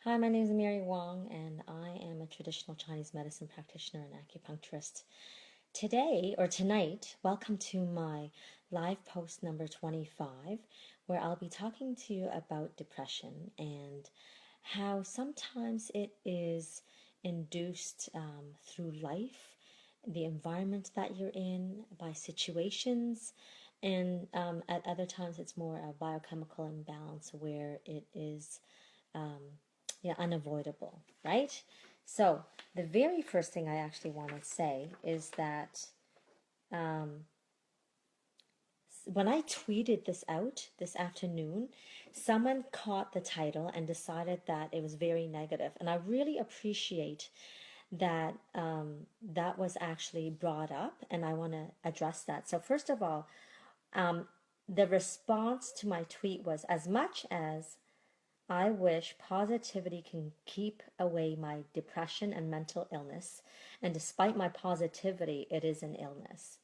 Hi, my name is Mary Wong, and I am a traditional Chinese medicine practitioner and acupuncturist. Today or tonight, welcome to my live post number 25, where I'll be talking to you about depression and how sometimes it is induced through life, the environment that you're in, by situations, and at other times it's more a biochemical imbalance where it is unavoidable, right? So the very first thing I actually want to say is that when I tweeted this out this afternoon, someone caught the title and decided that it was very negative, and I really appreciate that that was actually brought up, and I want to address that. So first of all, the response to my tweet was, as much as I wish positivity can keep away my depression and mental illness, and despite my positivity, it is an illness.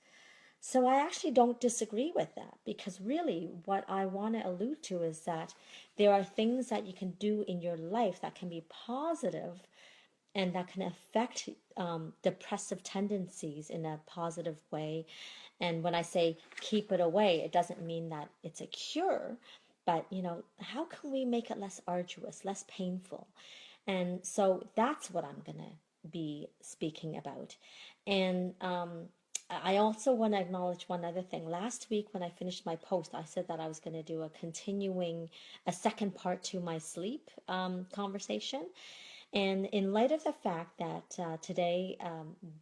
So I actually don't disagree with that, because really what I want to allude to is that there are things that you can do in your life that can be positive and that can affect depressive tendencies in a positive way. And when I say keep it away, it doesn't mean that it's a cure, but how can we make it less arduous, less painful? And so that's what I'm going to be speaking about. And I also want to acknowledge one other thing. Last week, when I finished my post, I said that I was going to do a second part to my sleep conversation. And in light of the fact that today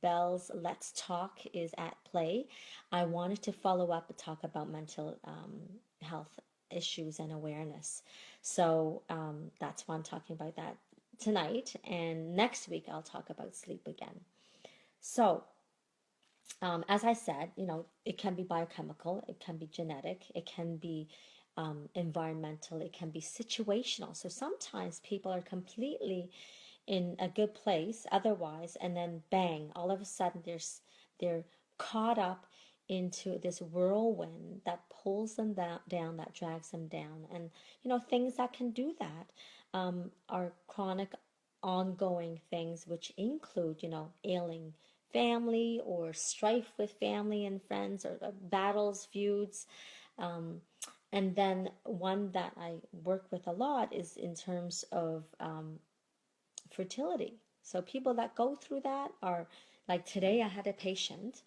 Bell's Let's Talk is at play, I wanted to follow up and talk about mental health issues and awareness. So that's why I'm talking about that tonight. And next week, I'll talk about sleep again. So, as I said, it can be biochemical, it can be genetic, it can be environmental, it can be situational. So sometimes people are completely in a good place otherwise, and then bang, all of a sudden they're caught up into this whirlwind that pulls them down, that drags them down. And things that can do that are chronic, ongoing things, which include ailing family, or strife with family and friends, or battles, feuds. um, and then one that I work with a lot is in terms of fertility. So people that go through that are, like today I had a patient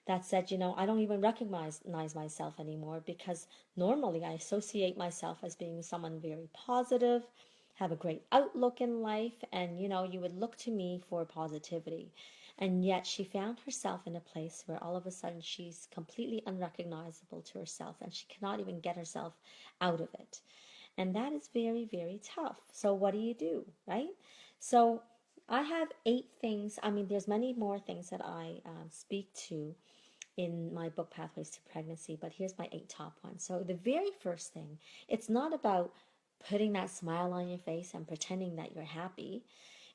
that said, I don't even recognize myself anymore, because normally I associate myself as being someone very positive, have a great outlook in life, and you would look to me for positivity. And yet she found herself in a place where all of a sudden she's completely unrecognizable to herself, and she cannot even get herself out of it. And that is very, very tough. So what do, right? So I have 8 things. I mean, there's many more things that I speak to in my book, Pathways to Pregnancy, but here's my 8 top ones. So the very first thing, it's not about putting that smile on your face and pretending that you're happy.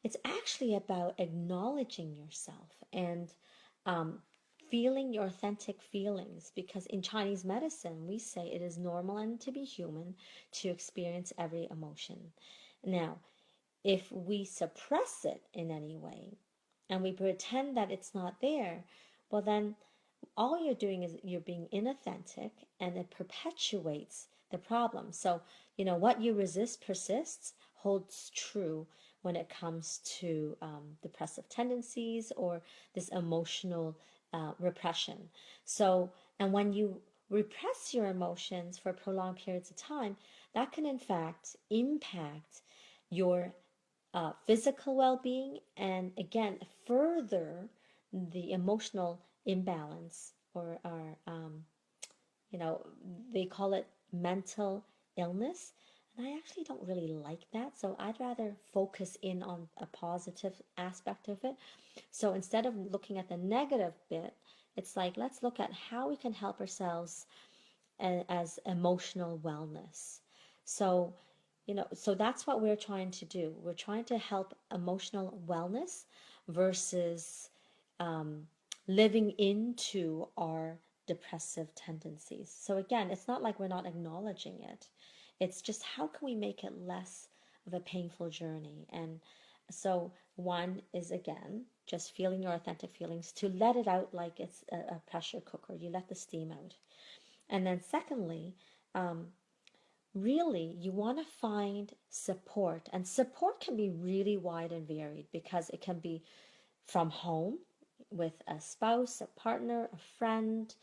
It's actually about acknowledging yourself and um, feeling your authentic feelings, because in Chinese medicine, we say it is normal and to be human to experience every emotion. Now, if we suppress it in any way and we pretend that it's not there, well, then all you're doing is you're being inauthentic, and it perpetuates the problem. So, what you resist persists holds true when it comes to depressive tendencies or this emotional repression. So, and when you repress your emotions for prolonged periods of time, that can in fact impact your physical well-being, and again further the emotional imbalance, or you know they call it mental illness. And I actually don't really like that, so I'd rather focus in on a positive aspect of it. So instead of looking at the negative bit, it's like, let's look at how we can help ourselves as emotional wellness. So so that's what we're trying to do. We're trying to help emotional wellness versus um, living into our depressive tendencies. So again, it's not like we're not acknowledging it. It's just, how can we make it less of a painful journey. And so one is, again, just feeling your authentic feelings, to let it out like it's a pressure cooker. You let the steam out. And then secondly, really, you want to find support. And support can be really wide and varied, because it can be from home with a spouse, a partner, a friend,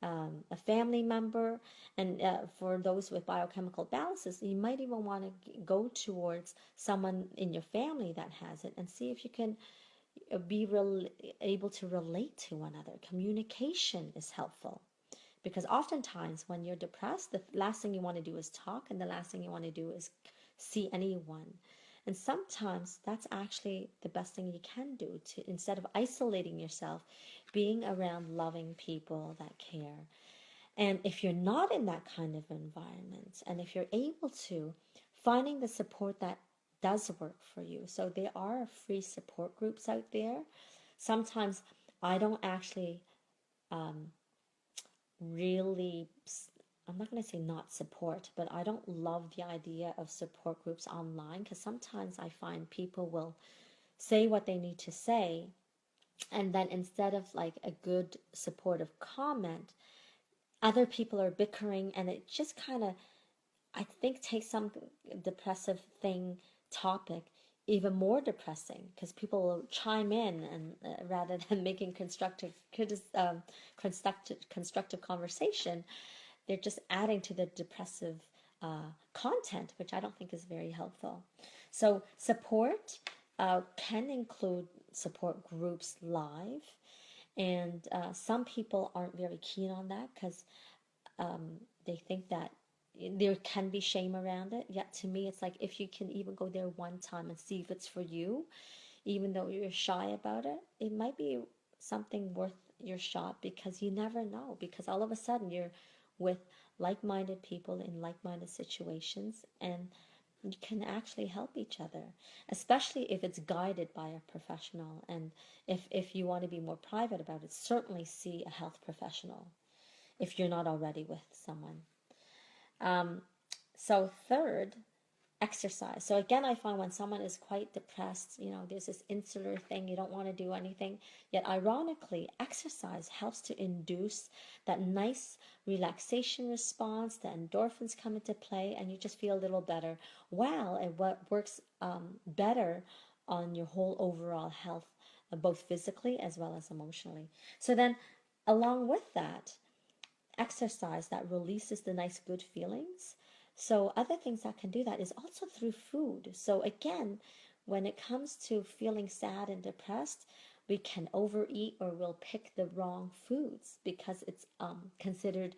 a family member. And for those with biochemical balances, you might even want to go towards someone in your family that has it, and see if you can be able to relate to one another. Communication is helpful, because oftentimes when you're depressed, the last thing you want to do is talk, and the last thing you want to do is see anyone. And sometimes that's actually the best thing you can do, to, instead of isolating yourself, being around loving people that care. And if you're not in that kind of environment, and if you're able to, finding the support that does work for you. So there are free support groups out there. Sometimes I don't actually really, I'm not going to say not support, but I don't love the idea of support groups online, because sometimes I find people will say what they need to say, and then instead of like a good supportive comment, other people are bickering, and it just kind of, I think, takes some depressive topic even more depressing, because people will chime in, and rather than making constructive conversation, they're just adding to the depressive content, which I don't think is very helpful. So support can include support groups live, and some people aren't very keen on that, because they think that there can be shame around it. Yet to me, it's like, if you can even go there one time and see if it's for you, even though you're shy about it, it might be something worth your shot, because you never know. Because all of a sudden you're with like-minded people in like-minded situations, and you can actually help each other, especially if it's guided by a professional. And if you want to be more private about it, certainly see a health professional if you're not already with someone. So third, exercise. So again, I find when someone is quite depressed, there's this insular thing, you don't want to do anything. Yet ironically, exercise helps to induce that nice relaxation response. The endorphins come into play, and you just feel a little better. Wow, and what works better on your whole overall health, both physically as well as emotionally. So then, along with that, exercise that releases the nice good feelings. So other things that can do that is also through food. So again, when it comes to feeling sad and depressed, we can overeat, or we'll pick the wrong foods, because it's considered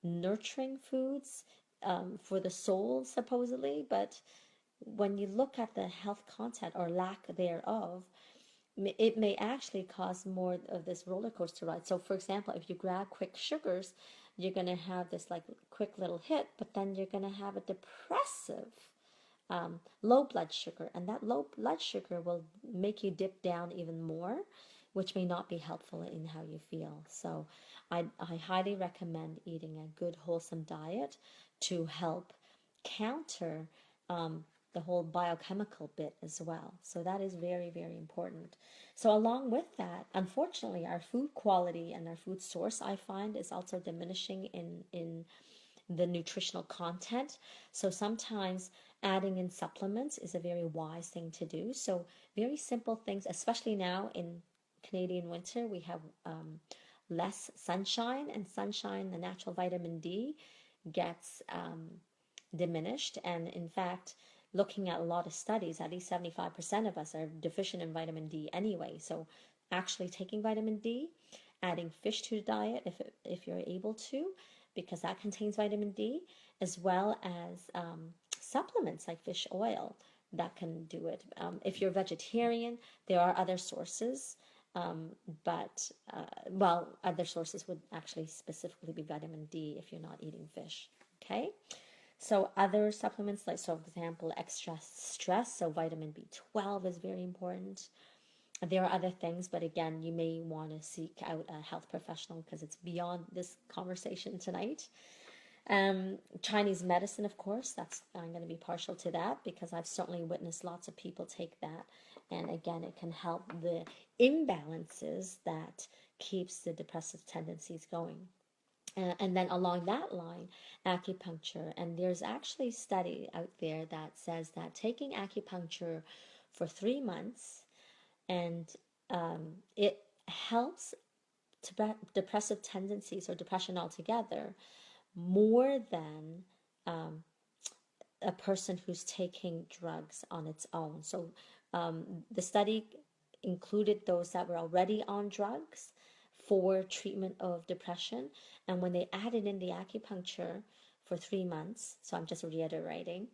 nurturing foods for the soul, supposedly. But when you look at the health content or lack thereof, it may actually cause more of this roller coaster ride. So, for example, if you grab quick sugars, you're going to have this like quick little hit, but then you're going to have a depressive low blood sugar, and that low blood sugar will make you dip down even more, which may not be helpful in how you feel. So, I highly recommend eating a good, wholesome diet to help counter the whole biochemical bit as well. So that is very, very important. So along with that, unfortunately, our food quality and our food source, I find, is also diminishing in the nutritional content. So sometimes adding in supplements is a very wise thing to do. So very simple things, especially now in Canadian winter, we have less sunshine, and sunshine, the natural vitamin D, gets diminished. And in fact, looking at a lot of studies, at least 75% of us are deficient in vitamin D anyway. So actually taking vitamin D, adding fish to the diet if you're able to, because that contains vitamin D, as well as supplements like fish oil that can do it. If you're vegetarian, there are other sources, but other sources would actually specifically be vitamin D if you're not eating fish. Okay. So other supplements, like, so for example, extra stress, so vitamin B12 is very important. There are other things, but again, you may want to seek out a health professional, because it's beyond this conversation tonight. Chinese medicine, of course, that's I'm going to be partial to that because I've certainly witnessed lots of people take that, and again, it can help the imbalances that keeps the depressive tendencies going. And then along that line, acupuncture. And there's actually a study out there that says that taking acupuncture for 3 months and it helps depressive tendencies or depression altogether more than um, a person who's taking drugs on its own. So the study included those that were already on drugs for treatment of depression. And when they added in the acupuncture for 3 months, so I'm just reiterating,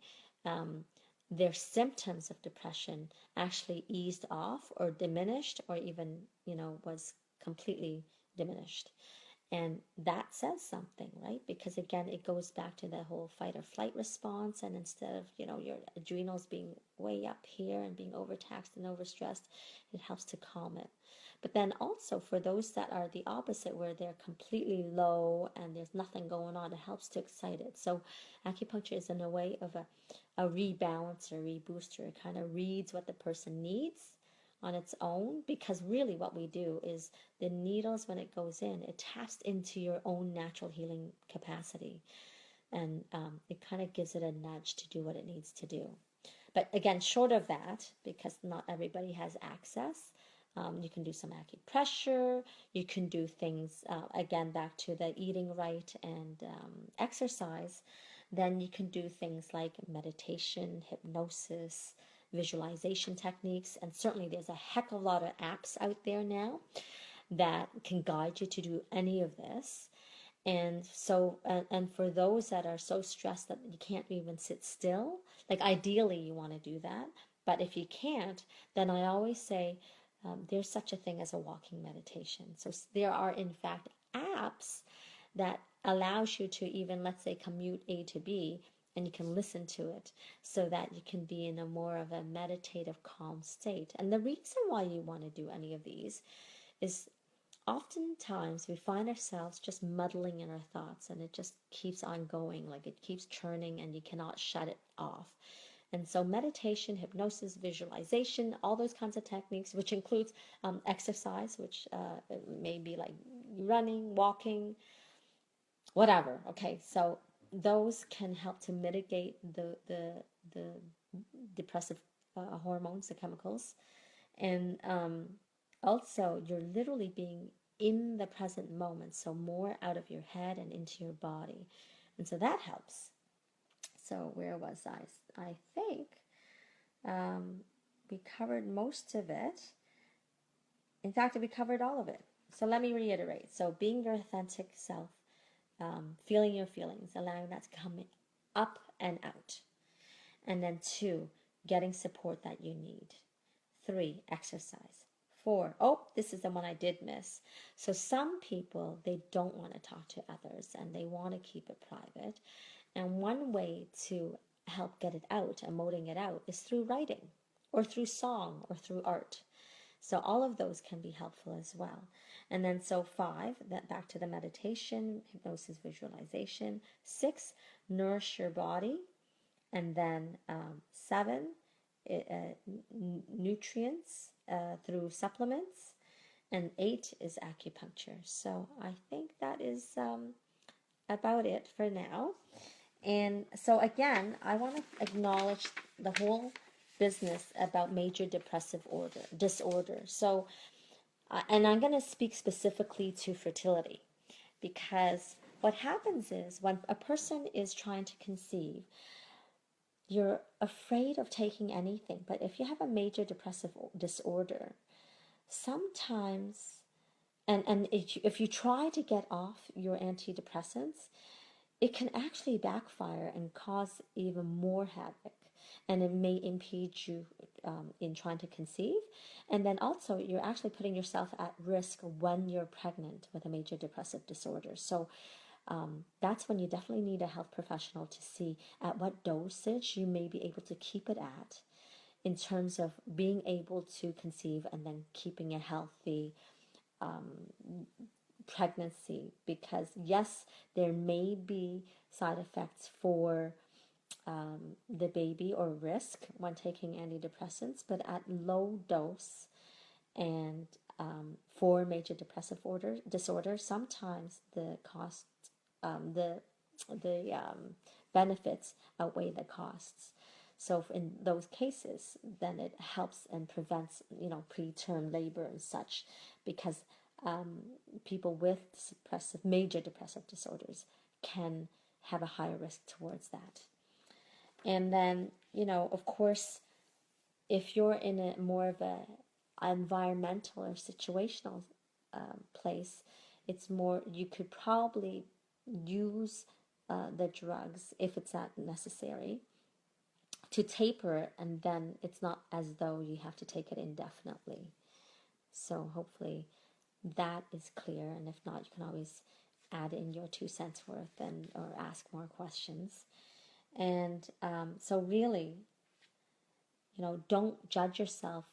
um, their symptoms of depression actually eased off or diminished or even, was completely diminished. And that says something, right? Because again, it goes back to the whole fight or flight response. And instead of, your adrenals being way up here and being overtaxed and overstressed, it helps to calm it. But then also for those that are the opposite, where they're completely low and there's nothing going on, it helps to excite it. So acupuncture is in a way of a rebalancer, rebooster. It kind of reads what the person needs on its own, because really what we do is the needles, when it goes in, it taps into your own natural healing capacity, and it kind of gives it a nudge to do what it needs to do. But again, short of that, because not everybody has access, you can do some acupressure. You can do things, again, back to the eating right and exercise. Then you can do things like meditation, hypnosis, visualization techniques. And certainly there's a heck of a lot of apps out there now that can guide you to do any of this. And so, and for those that are so stressed that you can't even sit still, like ideally you want to do that. But if you can't, then I always say there's such a thing as a walking meditation. So there are, in fact, apps that allows you to even, let's say, commute A to B, and you can listen to it so that you can be in a more of a meditative, calm state. And the reason why you want to do any of these is oftentimes we find ourselves just muddling in our thoughts, and it just keeps on going, like it keeps churning and you cannot shut it off. And so meditation, hypnosis, visualization, all those kinds of techniques, which includes exercise, which may be like running, walking, whatever. Okay, so those can help to mitigate the depressive hormones, the chemicals. And also, you're literally being in the present moment, so more out of your head and into your body. And so that helps. So, where was I? I think we covered most of it. In fact, we covered all of it. So, let me reiterate. So, being your authentic self, feeling your feelings, allowing that to come up and out. And then 2, getting support that you need. 3, exercise. 4, oh, this is the one I did miss. So some people, they don't want to talk to others and they want to keep it private. And one way to help get it out, emoting it out, is through writing or through song or through art. So all of those can be helpful as well. And then so 5, that back to the meditation, hypnosis, visualization. 6, nourish your body. And then 7, nutrients through supplements. And 8 is acupuncture. So I think that is about it for now. And so again, I want to acknowledge the whole business about major depressive disorder. So, and I'm going to speak specifically to fertility, because what happens is when a person is trying to conceive, you're afraid of taking anything. But if you have a major depressive disorder, sometimes, and if you try to get off your antidepressants, it can actually backfire and cause even more havoc. And it may impede you in trying to conceive. And then also, you're actually putting yourself at risk when you're pregnant with a major depressive disorder. So that's when you definitely need a health professional to see at what dosage you may be able to keep it at, in terms of being able to conceive and then keeping a healthy pregnancy, because yes, there may be side effects for the baby or risk when taking antidepressants, but at low dose and for major depressive disorder, sometimes the cost, the benefits outweigh the costs. So in those cases, then it helps and prevents, preterm labor and such, because people with major depressive disorders can have a higher risk towards that. And then, of course, if you're in a more of a environmental or situational place, it's more, you could probably use the drugs if it's not necessary to taper it, and then it's not as though you have to take it indefinitely. So hopefully that is clear, and if not, you can always add in your 2 cents worth and or ask more questions. And so really, don't judge yourself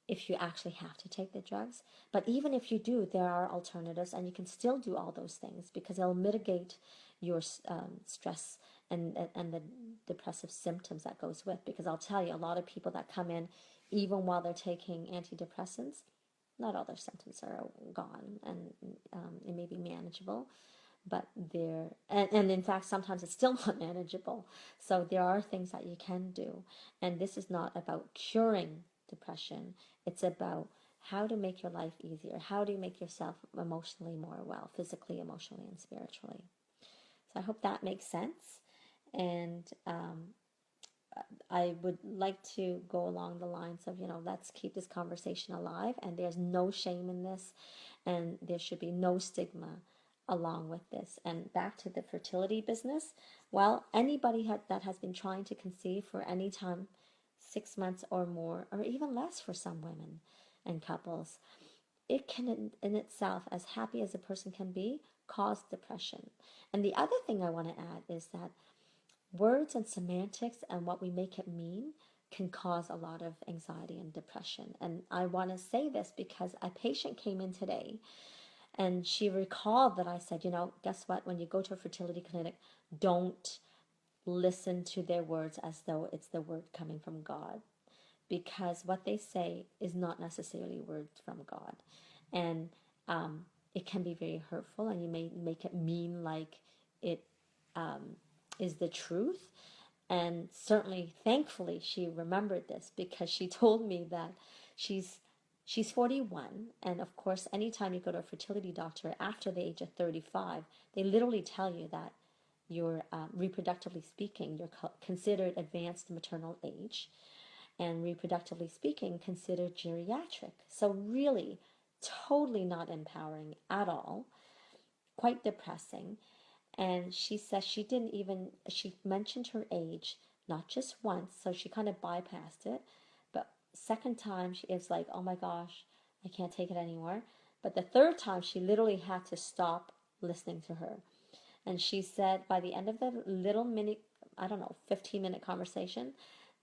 if you actually have to take the drugs. But even if you do, there are alternatives, and you can still do all those things because it'll mitigate your stress and the depressive symptoms that goes with. Because I'll tell you, a lot of people that come in, even while they're taking antidepressants, not all their symptoms are gone, and it may be manageable, but and in fact sometimes it's still not manageable. So there are things that you can do, and this is not about curing depression. It's about how to make your life easier. How do you make yourself emotionally more well, physically, emotionally, and spiritually? So I hope that makes sense. And I would like to go along the lines of, let's keep this conversation alive, and there's no shame in this, and there should be no stigma along with this. And back to the fertility business, well, anybody that has been trying to conceive for any time, 6 months or more, or even less for some women and couples, it can in itself, as happy as a person can be, cause depression. And the other thing I want to add is that words and semantics and what we make it mean can cause a lot of anxiety and depression. And I want to say this because a patient came in today, and she recalled that I said, guess what? When you go to a fertility clinic, don't listen to their words as though it's the word coming from God, because what they say is not necessarily words from God. And it can be very hurtful, and you may make it mean like it is the truth. And certainly, thankfully, she remembered this, because she told me that she's 41, and of course, anytime you go to a fertility doctor after the age of 35, they literally tell you that you're reproductively speaking, you're considered advanced maternal age, and reproductively speaking, considered geriatric. So really, totally not empowering at all, quite depressing. And she says she mentioned her age, not just once, so she kind of bypassed it. But second time, she is like, oh my gosh, I can't take it anymore. But the third time, she literally had to stop listening to her. And she said by the end of the little mini, I don't know, 15-minute conversation,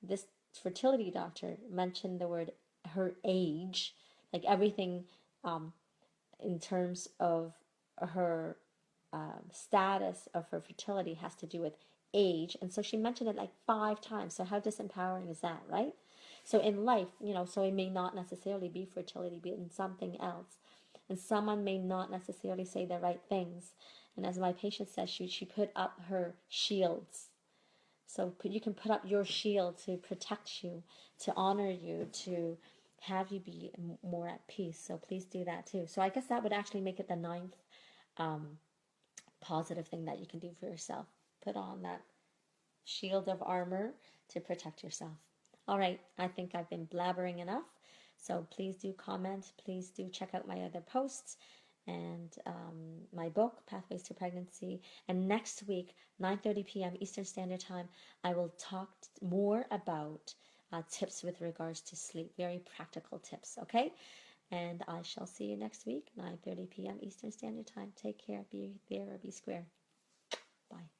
this fertility doctor mentioned the word her age, like everything in terms of her status of her fertility has to do with age. And so she mentioned it like 5 times. So how disempowering is that, right? So in life, so it may not necessarily be fertility, but in something else. And someone may not necessarily say the right things. And as my patient says, she put up her shields. So you can put up your shield to protect you, to honor you, to have you be more at peace. So please do that too. So I guess that would actually make it the 9th positive thing that you can do for yourself. Put on that shield of armor to protect yourself. All right, I think I've been blabbering enough. So please do comment. Please do check out my other posts and my book, Pathways to Pregnancy. And next week, 9:30 p.m. Eastern Standard Time, I will talk more about tips with regards to sleep, very practical tips, okay? And I shall see you next week, 9:30 p.m. Eastern Standard Time. Take care. Be there or be square. Bye.